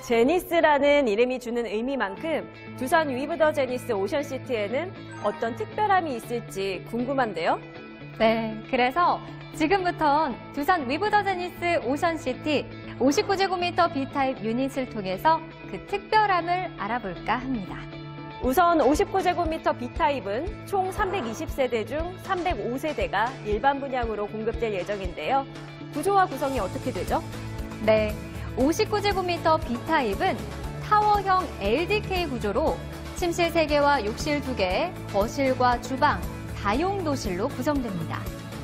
제니스라는 이름이 주는 의미만큼 두산 위브 더 제니스 오션시티에는 어떤 특별함이 있을지 궁금한데요. 네, 그래서 지금부턴 두산 위브 더 제니스 오션시티 59제곱미터 B타입 유닛을 통해서 그 특별함을 알아볼까 합니다. 우선 59제곱미터 B타입은 총 320세대 중 305세대가 일반 분양으로 공급될 예정인데요. 구조와 구성이 어떻게 되죠? 네, 59제곱미터 B타입은 타워형 LDK 구조로 침실 3개와 욕실 2개, 거실과 주방, 다용도실로 구성됩니다.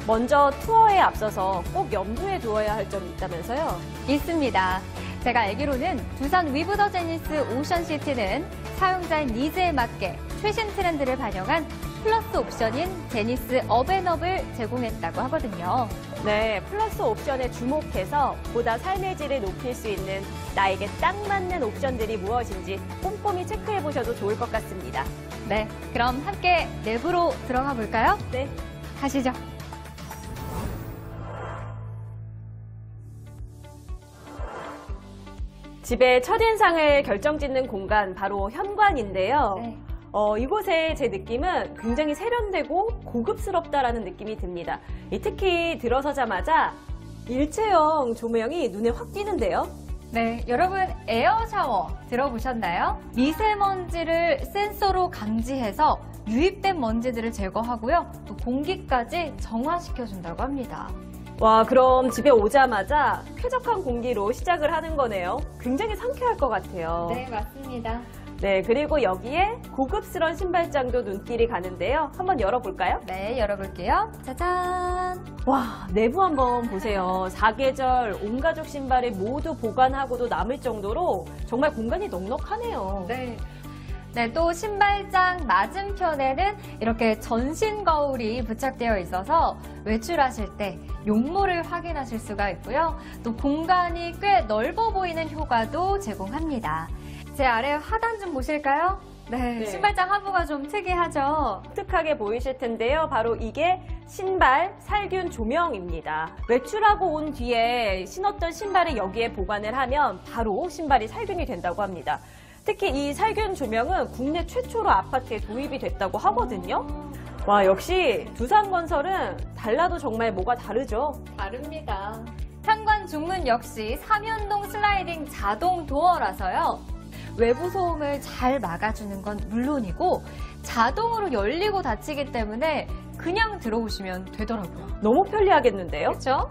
먼저 투어에 앞서서 꼭 염두에 두어야 할 점이 있다면서요? 있습니다. 제가 알기로는 두산 위브 더 제니스 오션시티는 사용자의 니즈에 맞게 최신 트렌드를 반영한 플러스 옵션인 제니스 업앤업을 제공했다고 하거든요. 네, 플러스 옵션에 주목해서 보다 삶의 질을 높일 수 있는 나에게 딱 맞는 옵션들이 무엇인지 꼼꼼히 체크해 보셔도 좋을 것 같습니다. 네, 그럼 함께 내부로 들어가 볼까요? 네. 가시죠. 집의 첫인상을 결정짓는 공간, 바로 현관인데요. 네. 이곳의 제 느낌은 굉장히 세련되고 고급스럽다라는 느낌이 듭니다. 특히 들어서자마자 일체형 조명이 눈에 확 띄는데요. 네, 여러분 에어 샤워 들어보셨나요? 미세먼지를 센서로 감지해서 유입된 먼지들을 제거하고요. 또 공기까지 정화시켜준다고 합니다. 와, 그럼 집에 오자마자 쾌적한 공기로 시작을 하는 거네요. 굉장히 상쾌할 것 같아요. 네, 맞습니다. 네, 그리고 여기에 고급스러운 신발장도 눈길이 가는데요. 한번 열어볼까요? 네, 열어볼게요. 짜잔! 와, 내부 한번 보세요. 사계절 온가족 신발을 모두 보관하고도 남을 정도로 정말 공간이 넉넉하네요. 네. 네, 또 신발장 맞은편에는 이렇게 전신 거울이 부착되어 있어서 외출하실 때 용모를 확인하실 수가 있고요. 또 공간이 꽤 넓어 보이는 효과도 제공합니다. 제 아래 하단 좀 보실까요? 네, 신발장 하부가 좀 특이하죠? 독특하게 보이실 텐데요. 바로 이게 신발 살균 조명입니다. 외출하고 온 뒤에 신었던 신발을 여기에 보관을 하면 바로 신발이 살균이 된다고 합니다. 특히 이 살균 조명은 국내 최초로 아파트에 도입이 됐다고 하거든요. 와, 역시 두산건설은 달라도 정말 뭐가 다르죠? 다릅니다. 현관 중문 역시 3연동 슬라이딩 자동 도어라서요. 외부 소음을 잘 막아주는 건 물론이고 자동으로 열리고 닫히기 때문에 그냥 들어오시면 되더라고요. 너무 편리하겠는데요? 그렇죠?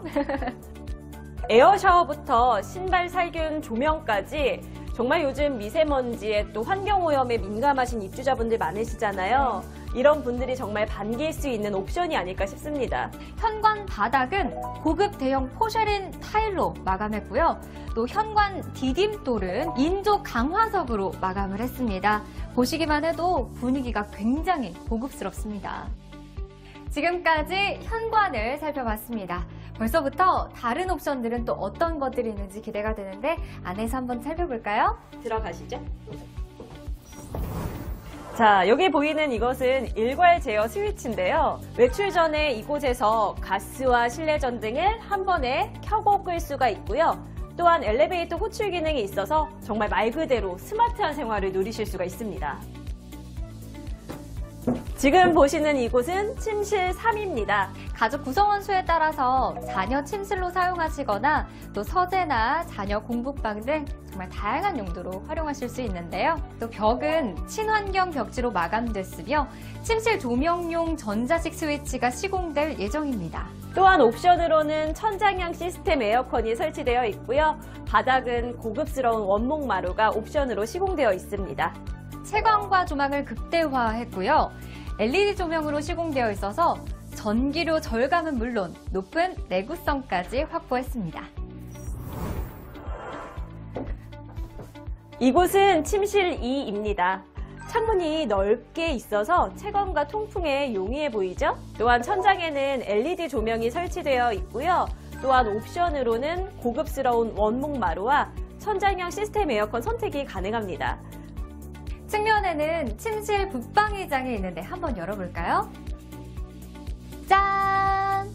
에어 샤워부터 신발 살균 조명까지 정말 요즘 미세먼지에 또 환경오염에 민감하신 입주자분들 많으시잖아요. 이런 분들이 정말 반길 수 있는 옵션이 아닐까 싶습니다. 현관 바닥은 고급 대형 포쉐린 타일로 마감했고요. 또 현관 디딤돌은 인조 강화석으로 마감을 했습니다. 보시기만 해도 분위기가 굉장히 고급스럽습니다. 지금까지 현관을 살펴봤습니다. 벌써부터 다른 옵션들은 또 어떤 것들이 있는지 기대가 되는데 안에서 한번 살펴볼까요? 들어가시죠. 자, 여기 보이는 이것은 일괄 제어 스위치인데요. 외출 전에 이곳에서 가스와 실내 전등을 한 번에 켜고 끌 수가 있고요. 또한 엘리베이터 호출 기능이 있어서 정말 말 그대로 스마트한 생활을 누리실 수가 있습니다. 지금 보시는 이곳은 침실 3입니다. 가족 구성원 수에 따라서 자녀 침실로 사용하시거나 또 서재나 자녀 공부방 등 정말 다양한 용도로 활용하실 수 있는데요. 또 벽은 친환경 벽지로 마감됐으며 침실 조명용 전자식 스위치가 시공될 예정입니다. 또한 옵션으로는 천장형 시스템 에어컨이 설치되어 있고요. 바닥은 고급스러운 원목 마루가 옵션으로 시공되어 있습니다. 채광과 조망을 극대화했고요. LED 조명으로 시공되어 있어서 전기료 절감은 물론 높은 내구성까지 확보했습니다. 이곳은 침실 2입니다. 창문이 넓게 있어서 채광과 통풍에 용이해 보이죠? 또한 천장에는 LED 조명이 설치되어 있고요. 또한 옵션으로는 고급스러운 원목 마루와 천장형 시스템 에어컨 선택이 가능합니다. 측면에는 침실 붙박이장이 있는데 한번 열어볼까요? 짠!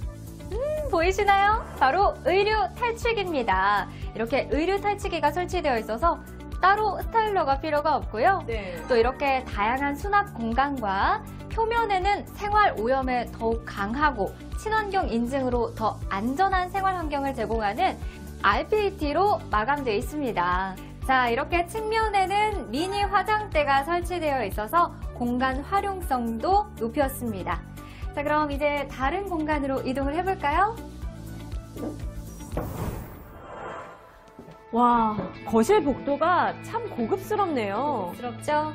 보이시나요? 바로 의류 탈취기입니다. 이렇게 의류 탈취기가 설치되어 있어서 따로 스타일러가 필요가 없고요. 네. 또 이렇게 다양한 수납 공간과 표면에는 생활 오염에 더욱 강하고 친환경 인증으로 더 안전한 생활 환경을 제공하는 RPET로 마감되어 있습니다. 자, 이렇게 측면에는 미니 화장대가 설치되어 있어서 공간 활용성도 높였습니다. 자, 그럼 이제 다른 공간으로 이동을 해볼까요? 와, 거실 복도가 참 고급스럽네요. 부럽죠?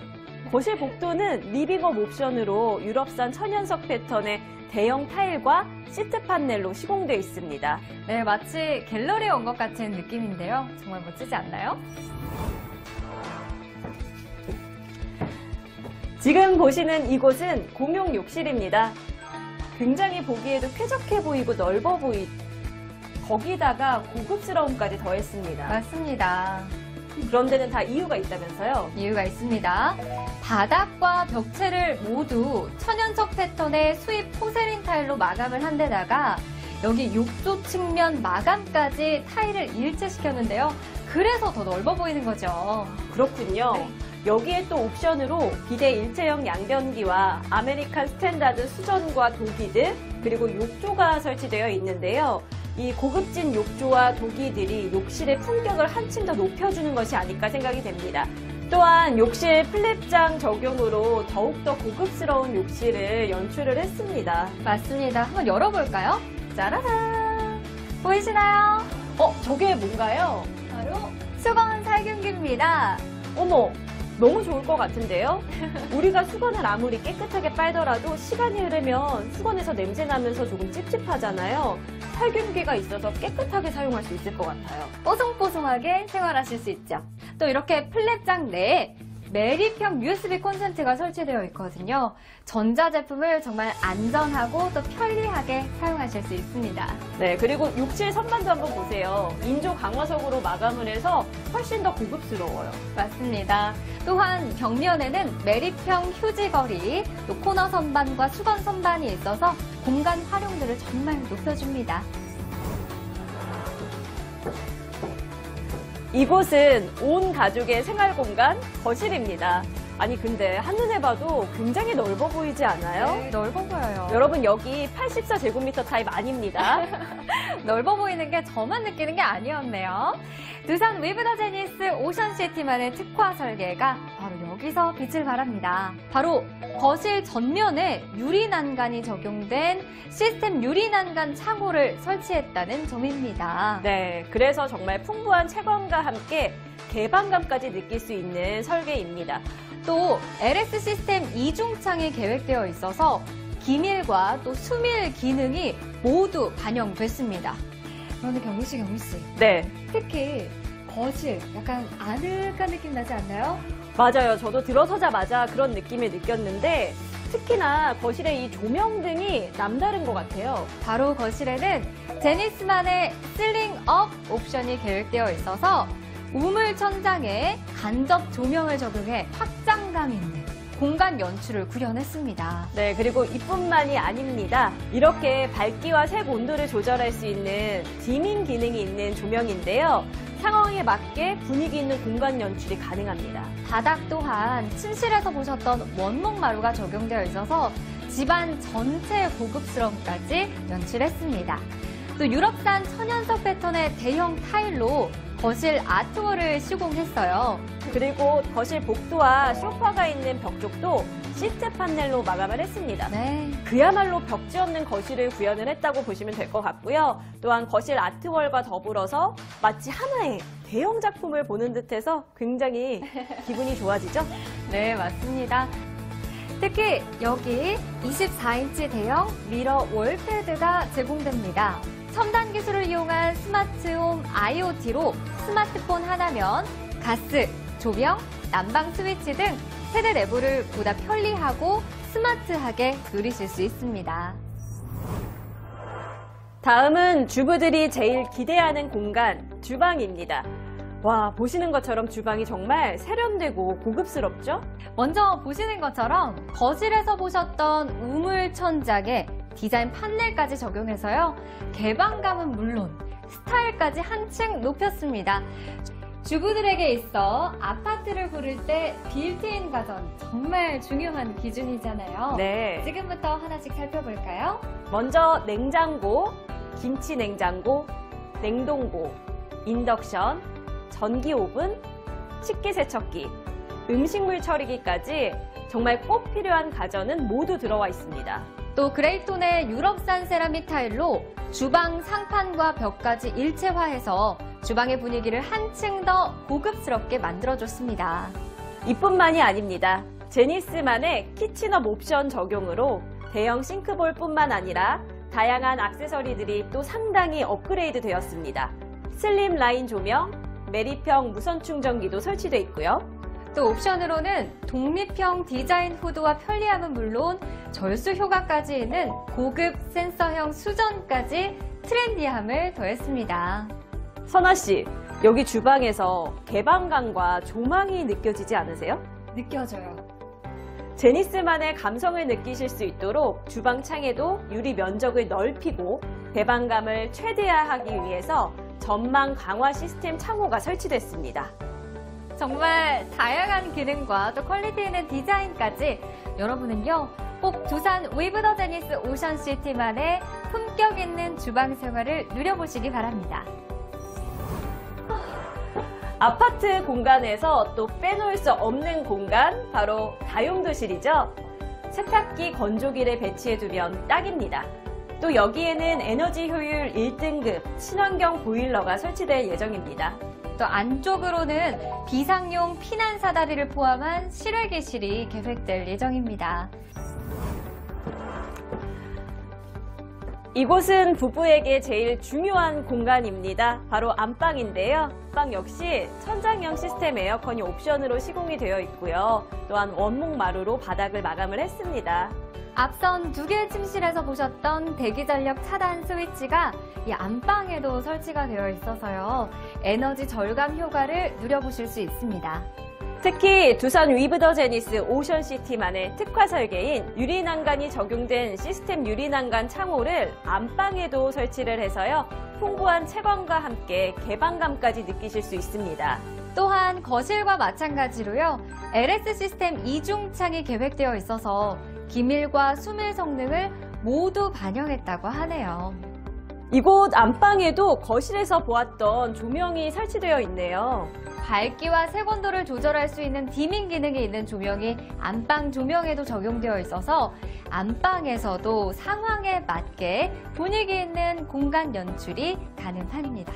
거실 복도는 리빙업 옵션으로 유럽산 천연석 패턴의 대형 타일과 시트 판넬로 시공되어 있습니다. 네, 마치 갤러리에 온 것 같은 느낌인데요. 정말 멋지지 않나요? 지금 보시는 이곳은 공용 욕실입니다. 굉장히 보기에도 쾌적해 보이고 넓어 거기다가 고급스러움까지 더했습니다. 맞습니다. 그런 데는 다 이유가 있다면서요? 이유가 있습니다. 바닥과 벽체를 모두 천연석 패턴의 수입 포세린 타일로 마감을 한 데다가 여기 욕조 측면 마감까지 타일을 일체시켰는데요. 그래서 더 넓어 보이는 거죠. 그렇군요. 네. 여기에 또 옵션으로 비대 일체형 양변기와 아메리칸 스탠다드 수전과 도기들, 그리고 욕조가 설치되어 있는데요. 이 고급진 욕조와 도기들이 욕실의 품격을 한층 더 높여주는 것이 아닐까 생각이 됩니다. 또한 욕실 플랩장 적용으로 더욱더 고급스러운 욕실을 연출을 했습니다. 맞습니다. 한번 열어볼까요? 짜라란! 보이시나요? 저게 뭔가요? 바로 수건 살균기입니다. 어머, 너무 좋을 것 같은데요? 우리가 수건을 아무리 깨끗하게 빨더라도 시간이 흐르면 수건에서 냄새 나면서 조금 찝찝하잖아요. 살균기가 있어서 깨끗하게 사용할 수 있을 것 같아요. 뽀송뽀송하게 생활하실 수 있죠. 또 이렇게 플랫장 내에 매립형 USB 콘센트가 설치되어 있거든요. 전자제품을 정말 안전하고 또 편리하게 사용하실 수 있습니다. 네, 그리고 욕실 선반도 한번 보세요. 인조 강화석으로 마감을 해서 훨씬 더 고급스러워요. 맞습니다. 또한 벽면에는 매립형 휴지거리, 또 코너 선반과 수건 선반이 있어서 공간 활용도를 정말 높여줍니다. 이곳은 온 가족의 생활 공간 거실입니다. 아니 근데 한눈에 봐도 굉장히 넓어 보이지 않아요? 네, 넓어 보여요. 여러분 여기 84제곱미터 타입 아닙니다. 넓어 보이는 게 저만 느끼는 게 아니었네요. 두산 위브더 제니스 오션시티만의 특화 설계가 바로 여기서 빛을 발합니다. 바로 거실 전면에 유리 난간이 적용된 시스템 유리 난간 창호를 설치했다는 점입니다. 네, 그래서 정말 풍부한 채광과 함께 개방감까지 느낄 수 있는 설계입니다. 또 LS 시스템 이중창이 계획되어 있어서 기밀과 또 수밀 기능이 모두 반영됐습니다. 그런데 경미 씨. 네, 특히 거실 약간 아늑한 느낌 나지 않나요? 맞아요. 저도 들어서자마자 그런 느낌을 느꼈는데 특히나 거실의 이 조명등이 남다른 것 같아요. 바로 거실에는 제니스만의 실링업 옵션이 계획되어 있어서 우물 천장에 간접 조명을 적용해 확장감 있는 공간 연출을 구현했습니다. 네, 그리고 이뿐만이 아닙니다. 이렇게 밝기와 색 온도를 조절할 수 있는 디밍 기능이 있는 조명인데요. 상황에 맞게 분위기 있는 공간 연출이 가능합니다. 바닥 또한 침실에서 보셨던 원목 마루가 적용되어 있어서 집안 전체의 고급스러움까지 연출했습니다. 또 유럽산 천연석 패턴의 대형 타일로 거실 아트월을 시공했어요. 그리고 거실 복도와 소파가 있는 벽 쪽도 시트 판넬로 마감을 했습니다. 네. 그야말로 벽지 없는 거실을 구현을 했다고 보시면 될 것 같고요. 또한 거실 아트월과 더불어서 마치 하나의 대형 작품을 보는 듯해서 굉장히 기분이 좋아지죠? 네, 맞습니다. 특히 여기 24인치 대형 미러 월패드가 제공됩니다. 첨단 기술을 이용한 스마트홈 IoT로 스마트폰 하나면 가스, 조명, 난방 스위치 등 세대 내부를 보다 편리하고 스마트하게 누리실 수 있습니다. 다음은 주부들이 제일 기대하는 공간, 주방입니다. 와, 보시는 것처럼 주방이 정말 세련되고 고급스럽죠? 먼저 보시는 것처럼 거실에서 보셨던 우물 천장에 디자인 판넬까지 적용해서요. 개방감은 물론 스타일까지 한층 높였습니다. 주부들에게 있어 아파트를 고를 때 빌트인 가전 정말 중요한 기준이잖아요. 네. 지금부터 하나씩 살펴볼까요? 먼저 냉장고, 김치 냉장고, 냉동고, 인덕션, 전기 오븐, 식기세척기, 음식물 처리기까지 정말 꼭 필요한 가전은 모두 들어와 있습니다. 또 그레이톤의 유럽산 세라믹 타일로 주방 상판과 벽까지 일체화해서 주방의 분위기를 한층 더 고급스럽게 만들어줬습니다. 이뿐만이 아닙니다. 제니스만의 키친업 옵션 적용으로 대형 싱크볼뿐만 아니라 다양한 액세서리들이 또 상당히 업그레이드 되었습니다. 슬림 라인 조명, 메리평 무선 충전기도 설치되어 있고요. 또 옵션으로는 독립형 디자인 후드와 편리함은 물론 절수 효과까지 있는 고급 센서형 수전까지 트렌디함을 더했습니다. 선아 씨, 여기 주방에서 개방감과 조망이 느껴지지 않으세요? 느껴져요. 제니스만의 감성을 느끼실 수 있도록 주방 창에도 유리 면적을 넓히고 개방감을 최대화하기 위해서 전망 강화 시스템 창호가 설치됐습니다. 정말 다양한 기능과 또 퀄리티 있는 디자인까지 여러분은요 꼭 두산 위브 더 제니스 오션시티만의 품격 있는 주방 생활을 누려보시기 바랍니다. 아파트 공간에서 또 빼놓을 수 없는 공간, 바로 다용도실이죠. 세탁기, 건조기를 배치해두면 딱입니다. 또 여기에는 에너지 효율 1등급 친환경 보일러가 설치될 예정입니다. 또 안쪽으로는 비상용 피난 사다리를 포함한 실외기실이 계획될 예정입니다. 이곳은 부부에게 제일 중요한 공간입니다. 바로 안방인데요. 안방 역시 천장형 시스템 에어컨이 옵션으로 시공이 되어 있고요. 또한 원목 마루로 바닥을 마감을 했습니다. 앞선 두 개의 침실에서 보셨던 대기전력 차단 스위치가 이 안방에도 설치가 되어 있어서요. 에너지 절감 효과를 누려보실 수 있습니다. 특히 두산 위브 더 제니스 오션시티만의 특화 설계인 유리난간이 적용된 시스템 유리난간 창호를 안방에도 설치를 해서요. 풍부한 채광과 함께 개방감까지 느끼실 수 있습니다. 또한 거실과 마찬가지로요. LS 시스템 이중창이 계획되어 있어서 기밀과 수밀 성능을 모두 반영했다고 하네요. 이곳 안방에도 거실에서 보았던 조명이 설치되어 있네요. 밝기와 색온도를 조절할 수 있는 디밍 기능이 있는 조명이 안방 조명에도 적용되어 있어서 안방에서도 상황에 맞게 분위기 있는 공간 연출이 가능합니다.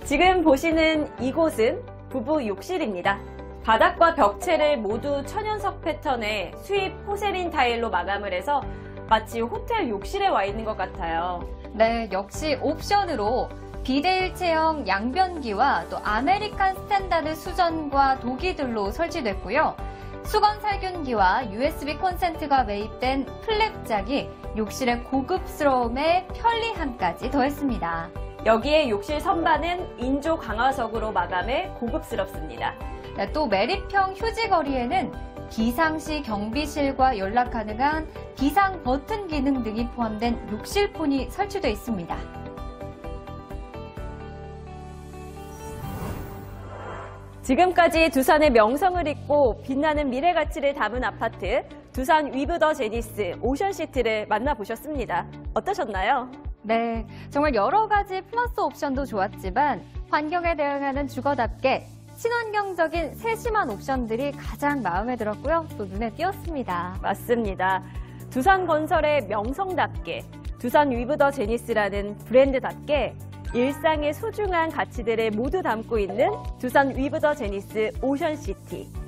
지금 보시는 이곳은 부부 욕실입니다. 바닥과 벽체를 모두 천연석 패턴의 수입 포세린 타일로 마감을 해서 마치 호텔 욕실에 와 있는 것 같아요. 네, 역시 옵션으로 비대일체형 양변기와 또 아메리칸 스탠다드 수전과 도기들로 설치됐고요. 수건 살균기와 USB 콘센트가 매입된 플랩작이 욕실의 고급스러움에 편리함까지 더했습니다. 여기에 욕실 선반은 인조 강화석으로 마감해 고급스럽습니다. 네, 또 매립형 휴지거리에는 비상시 경비실과 연락 가능한 비상 버튼 기능 등이 포함된 욕실폰이 설치되어 있습니다. 지금까지 두산의 명성을 잇고 빛나는 미래 가치를 담은 아파트 두산 위브 더 제니스 오션시티를 만나보셨습니다. 어떠셨나요? 네, 정말 여러 가지 플러스 옵션도 좋았지만 환경에 대응하는 주거답게 친환경적인 세심한 옵션들이 가장 마음에 들었고요. 또 눈에 띄었습니다. 맞습니다. 두산건설의 명성답게 두산 위브 더 제니스라는 브랜드답게 일상의 소중한 가치들을 모두 담고 있는 두산 위브 더 제니스 오션시티.